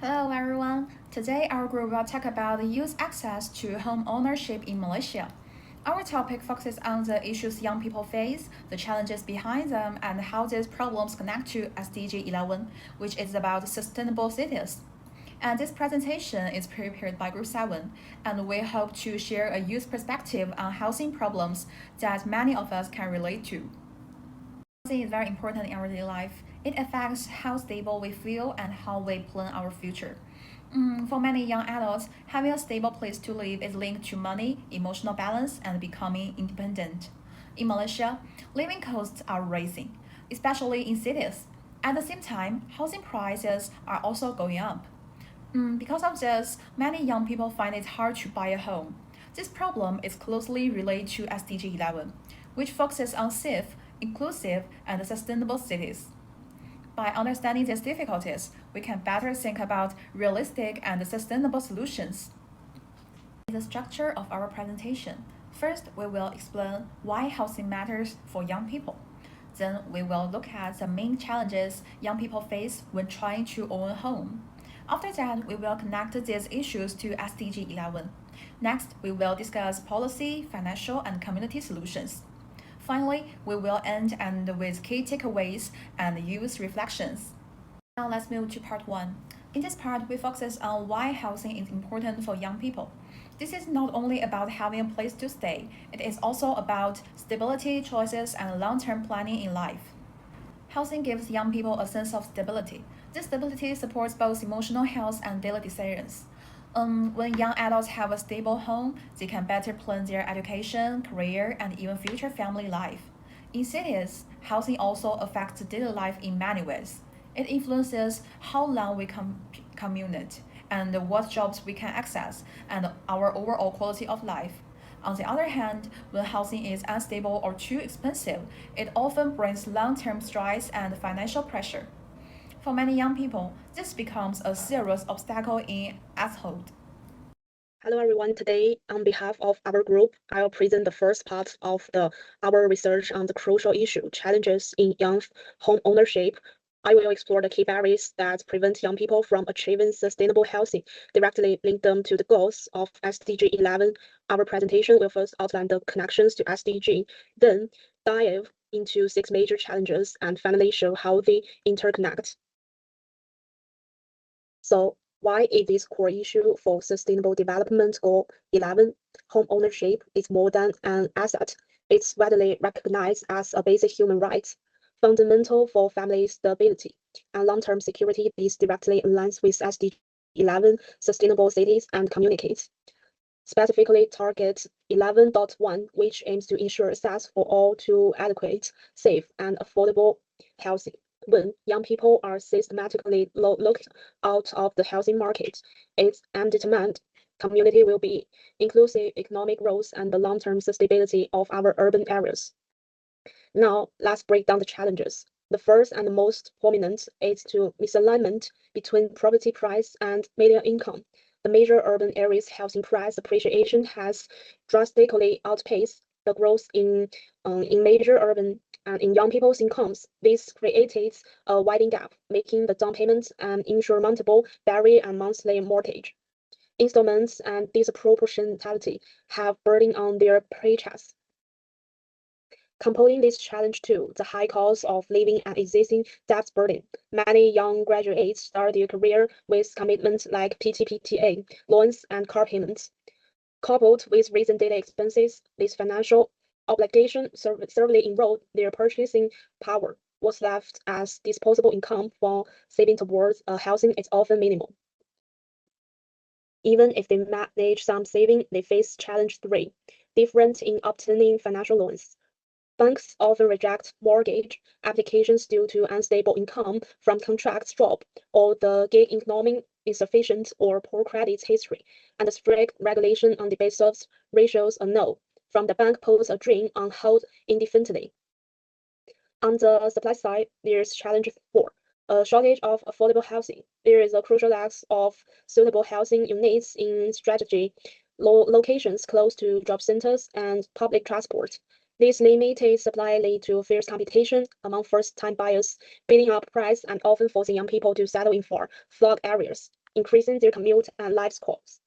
Hello everyone. Today our group will talk about youth access to home ownership in Malaysia. Our topic focuses on the issues young people face, the challenges behind them, and how these problems connect to SDG 11, which is about sustainable cities. And this presentation is prepared by Group 7, and we hope to share a youth perspective on housing problems that many of us can relate to. Housing is very important in our daily life. It affects how stable we feel and how we plan our future. For many young adults, having a stable place to live is linked to money, emotional balance, and becoming independent. In Malaysia, living costs are rising, especially in cities. At the same time, housing prices are also going up. Because of this, many young people find it hard to buy a home. This problem is closely related to SDG 11, which focuses on safe, inclusive, and sustainable cities. By understanding these difficulties, we can better think about realistic and sustainable solutions. The structure of our presentation. First, we will explain why housing matters for young people. Then, we will look at the main challenges young people face when trying to own a home. After that, we will connect these issues to SDG 11. Next, we will discuss policy, financial, and community solutions. Finally, we will end with key takeaways and youth reflections. Now let's move to part 1. In this part, we focus on why housing is important for young people. This is not only about having a place to stay, it is also about stability, choices, and long-term planning in life. Housing gives young people a sense of stability. This stability supports both emotional health and daily decisions. When young adults have a stable home, they can better plan their education, career, and even future family life. In cities, housing also affects daily life in many ways. It influences how long we commute and what jobs we can access and our overall quality of life. On the other hand, when housing is unstable or too expensive, it often brings long-term stress and financial pressure. For many young people, this becomes a serious obstacle in adulthood. Hello everyone. Today, on behalf of our group, I'll present the first part of our research on the crucial issue, challenges in young home ownership. I will explore the key barriers that prevent young people from achieving sustainable housing, directly link them to the goals of SDG 11. Our presentation will first outline the connections to SDG, then dive into 6 major challenges, and finally show how they interconnect. So why is this core issue for Sustainable Development Goal 11? Home ownership is more than an asset. It's widely recognized as a basic human right, fundamental for family stability and long-term security. This directly aligns with SDG 11, Sustainable Cities and Communities. Specifically target 11.1, which aims to ensure access for all to adequate, safe, and affordable housing. When young people are systematically locked out of the housing market, its undetermined community will be inclusive economic growth and the long-term sustainability of our urban areas. Now, let's break down the challenges. The first and the most prominent is to misalignment between property price and median income. The major urban areas' housing price appreciation has drastically outpaced the growth in major urban and in young people's incomes. This creates a widening gap, making the down payment an insurmountable barrier and monthly mortgage. Installments and disproportionality have burden on their purchase. Compounding this challenge too, the high cost of living and existing debt burden. Many young graduates start their career with commitments like PTPTA, loans, and car payments. Coupled with recent daily expenses, this financial obligation severely erode their purchasing power. What's left as disposable income for saving towards housing is often minimal. Even if they manage some saving, they face challenge 3, different in obtaining financial loans. Banks often reject mortgage applications due to unstable income from contracts drop, or the gig economic insufficient or poor credit history, and the strict regulation on the basis of ratios a no from the bank puts a drain on hold indefinitely. On the supply side, there's challenge 4, a shortage of affordable housing. There is a crucial lack of suitable housing units in strategy locations close to job centers and public transport. This limited supply lead to fierce competition among first-time buyers, bidding up price and often forcing young people to settle in far flawed areas. increasing their commute and life costs.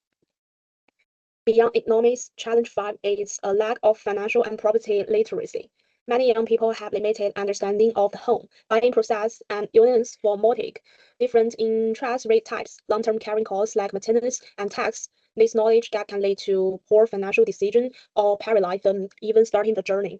Beyond economics, challenge 5 is a lack of financial and property literacy. Many young people have limited understanding of the home, buying process, and units for mortgage, different interest rate types, long-term carrying costs like maintenance and tax. This knowledge gap can lead to poor financial decision or paralyze them even starting the journey.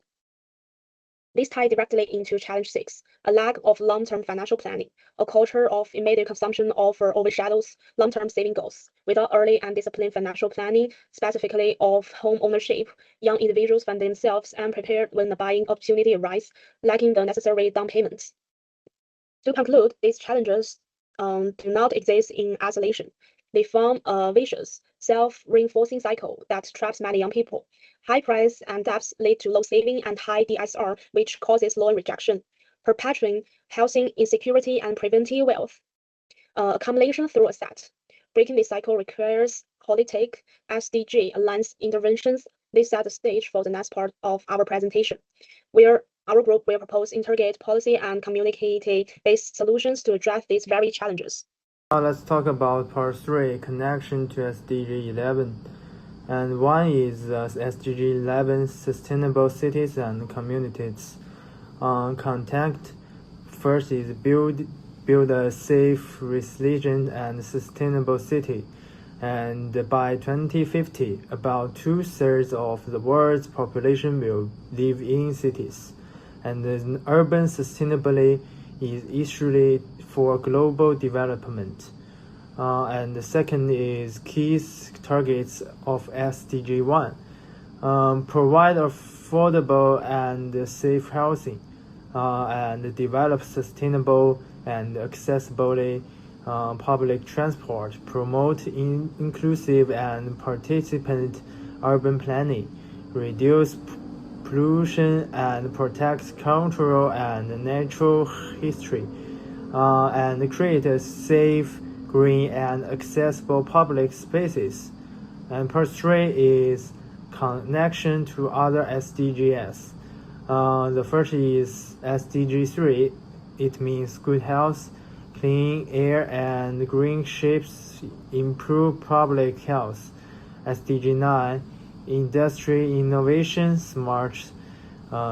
This ties directly into challenge 6, a lack of long-term financial planning. A culture of immediate consumption often overshadows long-term saving goals. Without early and disciplined financial planning, specifically of home ownership, young individuals find themselves unprepared when the buying opportunity arises, lacking the necessary down payments. To conclude, these challenges do not exist in isolation. They form a vicious, self-reinforcing cycle that traps many young people. High price and debts lead to low saving and high DSR, which causes loan rejection, perpetuating housing insecurity and preventing wealth accumulation through asset. Breaking this cycle requires holistic SDG aligned interventions. This set the stage for the next part of our presentation, where our group will propose integrate policy and community-based solutions to address these very challenges. Now let's talk about part 3, connection to SDG 11. And one is SDG 11, sustainable cities and communities. Contact first is build a safe, resilient, and sustainable city. And by 2050, about 2/3 of the world's population will live in cities. And urban sustainability is essential for global development. And the second is key targets of SDG 1. Provide affordable and safe housing, and develop sustainable and accessible public transport, promote inclusive and participant urban planning, reduce pollution and protect cultural and natural history, and create a safe, green, and accessible public spaces. And part 3 is connection to other SDGs. The first is SDG 3. It means good health, clean air, and green shapes improve public health. SDG 9, industry innovation, smart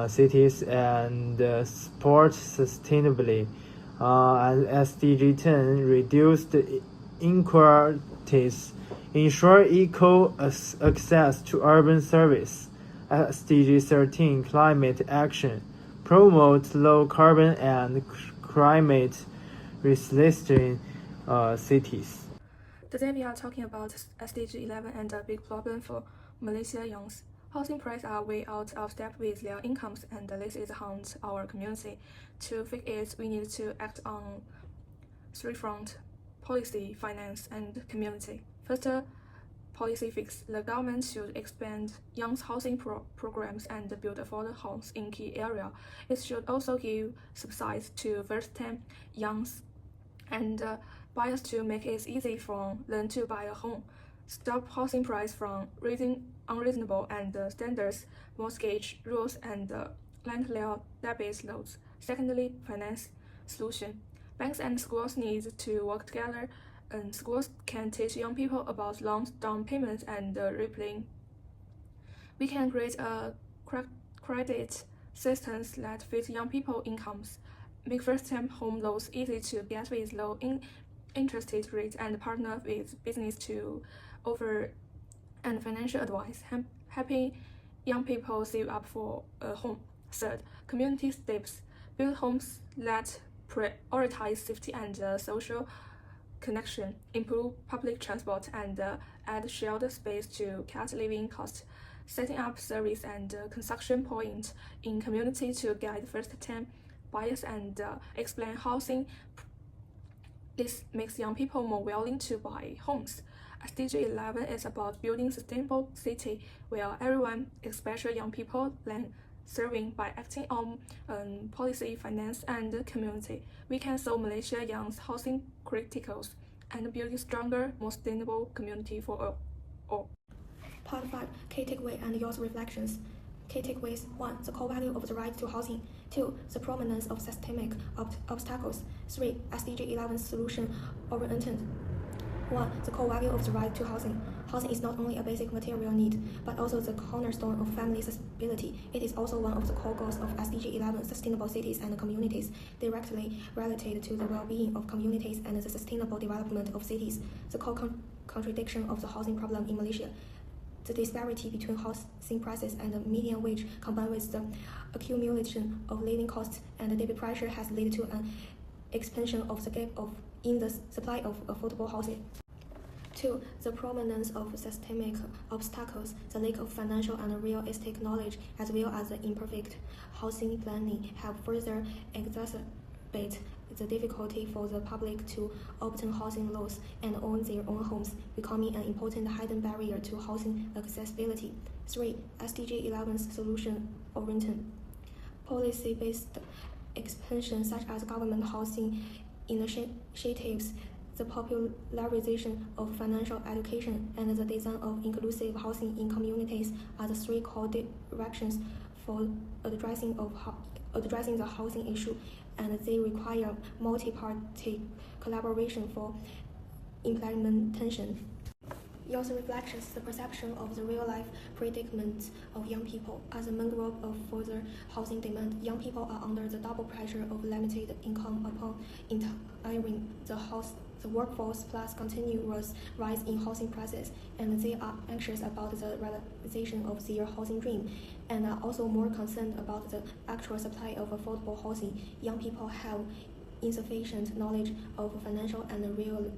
cities, and support sustainability. And SDG 10, reduce the inequalities, ensure equal access to urban service. SDG 13, climate action, promote low carbon and climate resilient cities. Today we are talking about SDG 11 and a big problem for Malaysia youths. Housing prices are way out of step with their incomes, and this is haunts our community. To fix it, we need to act on 3 fronts: policy, finance, and community. First, policy fix. The government should expand young housing programs and build affordable homes in key areas. It should also give subsidies to first-time youngs and buyers to make it easy for them to buy a home. Stop housing price from raising unreasonable and standards mortgage rules and landlord debit loads. Secondly, finance solution. Banks and schools need to work together, and schools can teach young people about long down payments and repaying. We can create a credit systems that fit young people incomes, make first-time home loans easy to get with low interest rates, and partner with business to offer and financial advice, helping young people save up for a home. Third, community steps. Build homes that prioritize safety and social connection, improve public transport, and add shared space to cut living costs. Setting up service and consumption points in community to guide first-time buyers and explain housing. This makes young people more willing to buy homes. SDG 11 is about building sustainable city where everyone, especially young people, learn serving. By acting on policy, finance, and community. We can solve Malaysia young's housing criticals and build a stronger, more sustainable community for all. Part 5, Key takeaway and youth reflections. Key takeaways: 1. The core value of the right to housing. 2. The prominence of systemic obstacles. 3. SDG 11 solution oriented. 1. The core value of the right to housing. Housing is not only a basic material need, but also the cornerstone of family sustainability. It is also one of the core goals of SDG 11, Sustainable Cities and Communities, directly related to the well-being of communities and the sustainable development of cities. The core contradiction of the housing problem in Malaysia. The disparity between housing prices and the median wage, combined with the accumulation of living costs and debit pressure, has led to an expansion of the gap in the supply of affordable housing. 2. The prominence of systemic obstacles, the lack of financial and real estate knowledge, as well as the imperfect housing planning, have further exacerbated the difficulty for the public to obtain housing loans and own their own homes, becoming an important hidden barrier to housing accessibility. 3. SDG 11's solution-oriented policy-based expansion, such as government housing initiatives, the popularization of financial education, and the design of inclusive housing in communities are the 3 core directions for addressing the housing issue, and they require multi-party collaboration for implementation. Youth reflections the perception of the real-life predicament of young people. As the main group of further housing demand, young people are under the double pressure of limited income upon entering the workforce plus continuous rise in housing prices, and they are anxious about the realization of their housing dream, and are also more concerned about the actual supply of affordable housing. Young people have insufficient knowledge of financial and real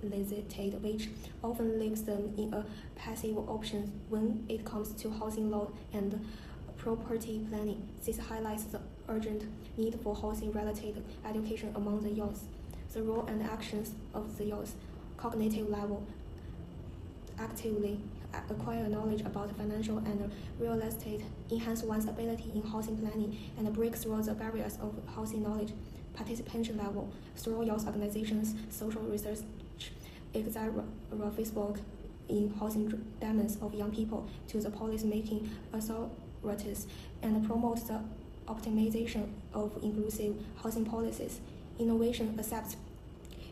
estate, which often leaves them in a passive option when it comes to housing law and property planning. This highlights the urgent need for housing-related education among the youth. The role and actions of the youth, cognitive level, actively acquire knowledge about financial and real estate, enhance one's ability in housing planning, and break through the barriers of housing knowledge. Participation level, through youth organizations, social research, exercise Facebook in housing demands of young people to the policy-making authorities, and promote the optimization of inclusive housing policies. Innovation accepts,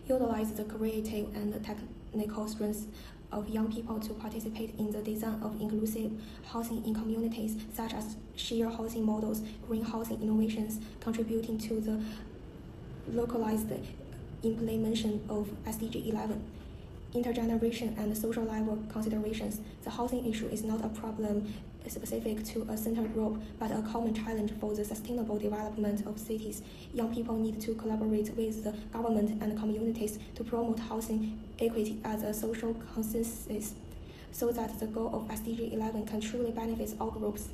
utilize the creative and technical strengths of young people to participate in the design of inclusive housing in communities, such as shared housing models, green housing innovations, contributing to the localized implementation of SDG 11. Intergeneration and social level considerations. The housing issue is not a problem specific to a central group, but a common challenge for the sustainable development of cities. Young people need to collaborate with the government and communities to promote housing equity as a social consensus, so that the goal of SDG 11 can truly benefit all groups.